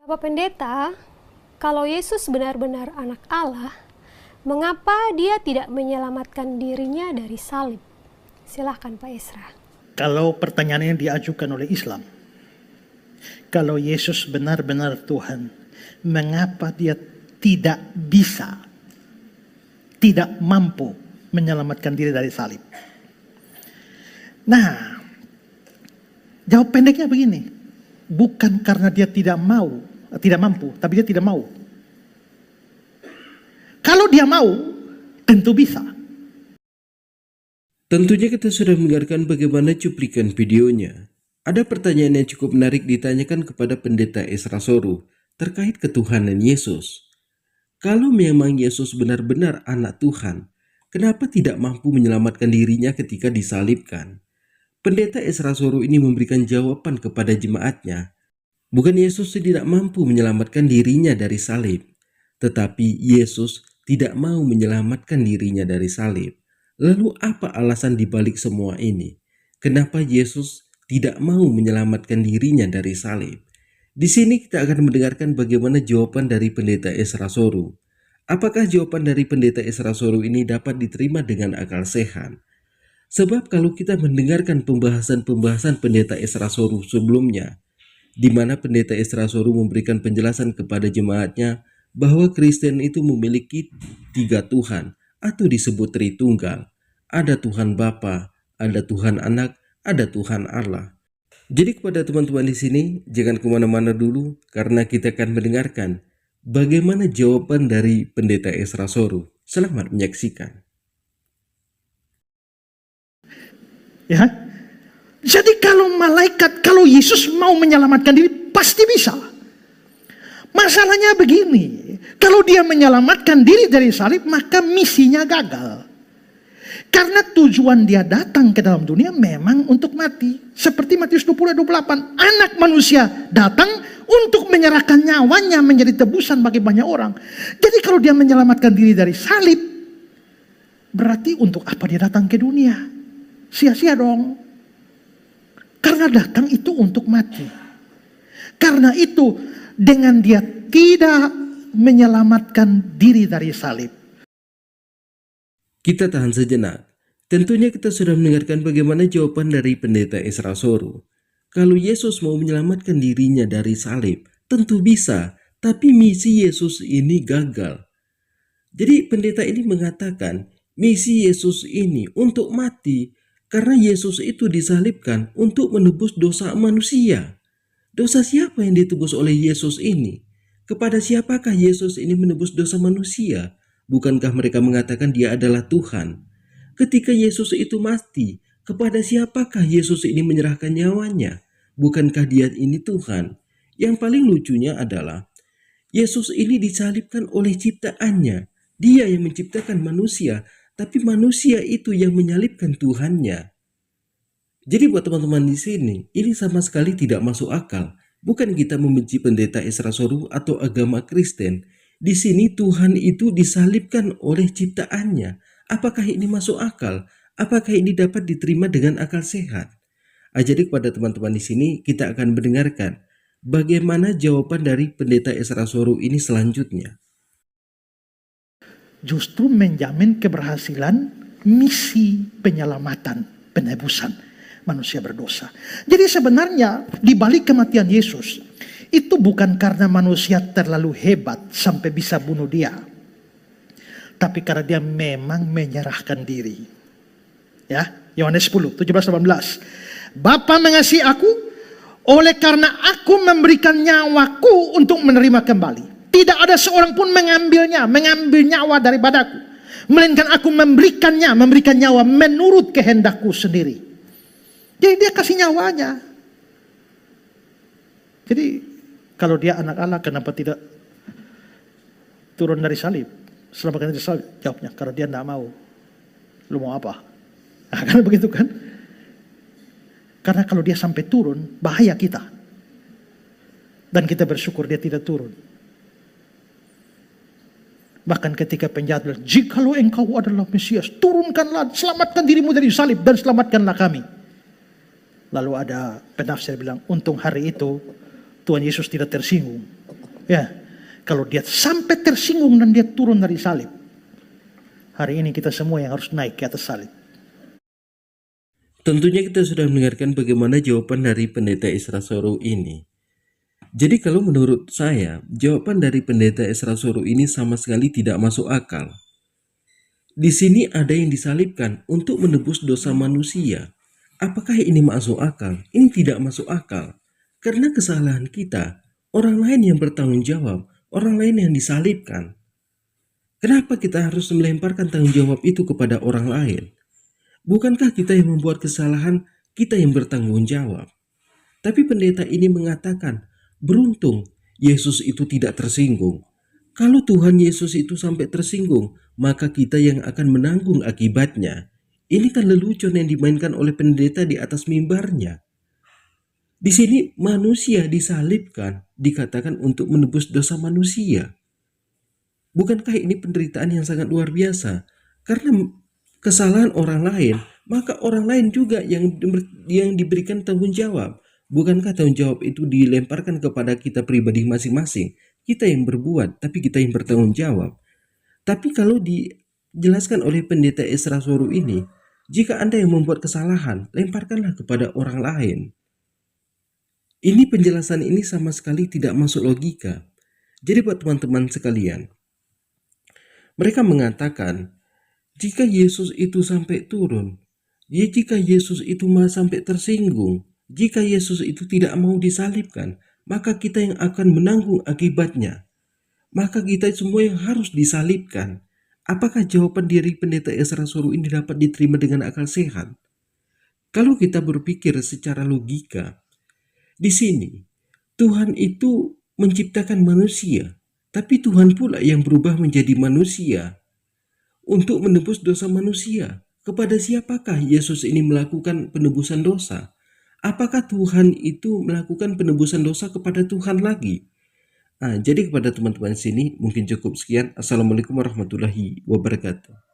Bapak Pendeta, kalau Yesus benar-benar anak Allah, mengapa dia tidak menyelamatkan dirinya dari salib? Silahkan Pak Esra. Kalau pertanyaan ini diajukan oleh Islam, kalau Yesus benar-benar Tuhan, mengapa dia tidak bisa, tidak mampu menyelamatkan diri dari salib? Nah, jawab pendeknya begini, bukan karena dia tidak mampu, tapi dia tidak mau. Kalau dia mau, tentu bisa. Tentunya kita sudah mendengarkan bagaimana cuplikan videonya. Ada pertanyaan yang cukup menarik ditanyakan kepada Pendeta Esra Soru terkait ketuhanan Yesus. Kalau memang Yesus benar-benar anak Tuhan, kenapa tidak mampu menyelamatkan dirinya ketika disalibkan? Pendeta Esra Soru ini memberikan jawaban kepada jemaatnya. Bukan Yesus tidak mampu menyelamatkan dirinya dari salib, tetapi Yesus tidak mau menyelamatkan dirinya dari salib. Lalu apa alasan dibalik semua ini? Kenapa Yesus tidak mau menyelamatkan dirinya dari salib? Di sini kita akan mendengarkan bagaimana jawaban dari Pendeta Esra Soru. Apakah jawaban dari Pendeta Esra Soru ini dapat diterima dengan akal sehat? Sebab kalau kita mendengarkan pembahasan Pendeta Esra Soru sebelumnya, di mana Pendeta Esra Soru memberikan penjelasan kepada jemaatnya bahwa Kristen itu memiliki 3 Tuhan atau disebut Tritunggal. Ada Tuhan Bapa, ada Tuhan Anak, ada Tuhan Allah. Jadi kepada teman-teman di sini, jangan kemana-mana dulu karena kita akan mendengarkan bagaimana jawaban dari Pendeta Esra Soru. Selamat menyaksikan. Ya, jadi kalau Yesus mau menyelamatkan diri, pasti bisa. Masalahnya begini, kalau dia menyelamatkan diri dari salib, maka misinya gagal. Karena tujuan dia datang ke dalam dunia memang untuk mati. Seperti Matius 20:28, anak manusia datang untuk menyerahkan nyawanya menjadi tebusan bagi banyak orang. Jadi kalau dia menyelamatkan diri dari salib, berarti untuk apa dia datang ke dunia? Sia-sia dong. Karena datang itu untuk mati. Karena itu dengan dia tidak menyelamatkan diri dari salib. Kita tahan sejenak. Tentunya kita sudah mendengarkan bagaimana jawaban dari Pendeta Esra Soru. Kalau Yesus mau menyelamatkan dirinya dari salib, tentu bisa. Tapi misi Yesus ini gagal. Jadi pendeta ini mengatakan misi Yesus ini untuk mati. Karena Yesus itu disalibkan untuk menebus dosa manusia. Dosa siapa yang ditebus oleh Yesus ini? Kepada siapakah Yesus ini menebus dosa manusia? Bukankah mereka mengatakan dia adalah Tuhan? Ketika Yesus itu mati, kepada siapakah Yesus ini menyerahkan nyawanya? Bukankah dia ini Tuhan? Yang paling lucunya adalah Yesus ini disalibkan oleh ciptaannya. Dia yang menciptakan manusia, tapi manusia itu yang menyalibkan Tuhannya. Jadi buat teman-teman di sini, ini sama sekali tidak masuk akal. Bukan kita membenci Pendeta Esra Soru atau agama Kristen. Di sini Tuhan itu disalibkan oleh ciptaannya. Apakah ini masuk akal? Apakah ini dapat diterima dengan akal sehat? Jadi kepada teman-teman di sini kita akan mendengarkan bagaimana jawaban dari Pendeta Esra Soru ini selanjutnya. Justru menjamin keberhasilan misi penyelamatan, penebusan manusia berdosa. Jadi sebenarnya di balik kematian Yesus itu bukan karena manusia terlalu hebat sampai bisa bunuh dia, tapi karena dia memang menyerahkan diri. Ya, Yohanes 10, 17-18. Bapa mengasihi aku, oleh karena aku memberikan nyawaku untuk menerima kembali. Tidak ada seorang pun mengambil nyawa daripadaku, melainkan aku memberikan nyawa menurut kehendakku sendiri. Jadi dia kasih nyawanya. Jadi kalau dia anak Allah, kenapa tidak turun dari salib? Selamatkan dari salib. Jawabnya, karena dia tidak mau. Lu mau apa? Nah, karena begitu kan? Karena kalau dia sampai turun, bahaya kita. Dan kita bersyukur dia tidak turun. Bahkan ketika penjahat bilang, jikalau engkau adalah Mesias, turunkanlah, selamatkan dirimu dari salib dan selamatkanlah kami. Lalu ada penafsir bilang, untung hari itu Tuhan Yesus tidak tersinggung. Ya, kalau dia sampai tersinggung dan dia turun dari salib, hari ini kita semua yang harus naik ke atas salib. Tentunya kita sudah mendengarkan bagaimana jawaban dari pendeta Ezra Soru ini. Jadi kalau menurut saya, jawaban dari pendeta Ezra Soru ini sama sekali tidak masuk akal. Di sini ada yang disalibkan untuk menebus dosa manusia. Apakah ini masuk akal? Ini tidak masuk akal. Karena kesalahan kita, orang lain yang bertanggung jawab, orang lain yang disalibkan. Kenapa kita harus melemparkan tanggung jawab itu kepada orang lain? Bukankah kita yang membuat kesalahan, kita yang bertanggung jawab? Tapi pendeta ini mengatakan, beruntung Yesus itu tidak tersinggung. Kalau Tuhan Yesus itu sampai tersinggung, maka kita yang akan menanggung akibatnya. Ini kan lelucon yang dimainkan oleh pendeta di atas mimbarnya. Di sini manusia disalibkan, dikatakan untuk menebus dosa manusia. Bukankah ini penderitaan yang sangat luar biasa? Karena kesalahan orang lain, maka orang lain juga yang diberikan tanggung jawab. Bukankah tanggung jawab itu dilemparkan kepada kita pribadi masing-masing? Kita yang berbuat, tapi kita yang bertanggung jawab. Tapi kalau dijelaskan oleh pendeta Ezra Soru ini, jika Anda yang membuat kesalahan, lemparkanlah kepada orang lain. Ini penjelasan ini sama sekali tidak masuk logika. Jadi buat teman-teman sekalian, mereka mengatakan, jika Yesus itu sampai turun, jika Yesus itu sampai tersinggung, jika Yesus itu tidak mau disalibkan, maka kita yang akan menanggung akibatnya. Maka kita semua yang harus disalibkan. Apakah jawaban dari pendeta Ezra Soru ini dapat diterima dengan akal sehat? Kalau kita berpikir secara logika, di sini Tuhan itu menciptakan manusia, tapi Tuhan pula yang berubah menjadi manusia untuk menebus dosa manusia. Kepada siapakah Yesus ini melakukan penebusan dosa? Apakah Tuhan itu melakukan penebusan dosa kepada Tuhan lagi? Jadi kepada teman-teman sini mungkin cukup sekian. Assalamualaikum warahmatullahi wabarakatuh.